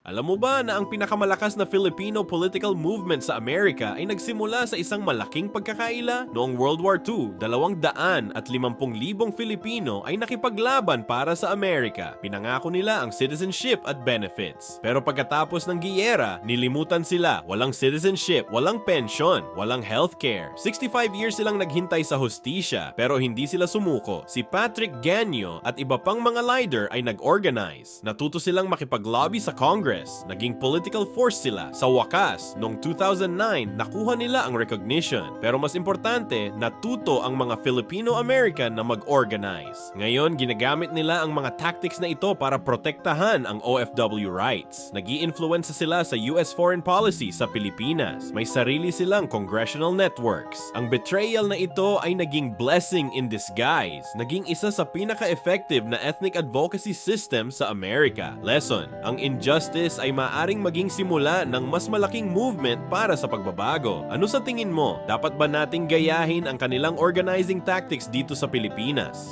Alam mo ba na ang pinakamalakas na Filipino political movement sa Amerika ay nagsimula sa isang malaking pagkakaila? Noong World War II, 250,000 Filipino ay nakipaglaban para sa Amerika. Pinangako nila ang citizenship at benefits. Pero pagkatapos ng giyera, nilimutan sila. Walang citizenship, walang pension, walang healthcare. 65 years silang naghintay sa hustisya pero hindi sila sumuko. Si Patrick Ganyo at iba pang mga leader ay nag-organize. Natuto silang makipaglobby sa Congress. Naging political force sila. Sa wakas, noong 2009, nakuha nila ang recognition. Pero mas importante, natuto ang mga Filipino-American na mag-organize. Ngayon, ginagamit nila ang mga tactics na ito para protektahan ang OFW rights. Nag-i-influensa sila sa US foreign policy sa Pilipinas. May sarili silang congressional networks. Ang betrayal na ito ay naging blessing in disguise. Naging isa sa pinaka-effective na ethnic advocacy system sa Amerika. Lesson, ang injustice ay maaring maging simula ng mas malaking movement para sa pagbabago. Ano sa tingin mo? Dapat ba nating gayahin ang kanilang organizing tactics dito sa Pilipinas?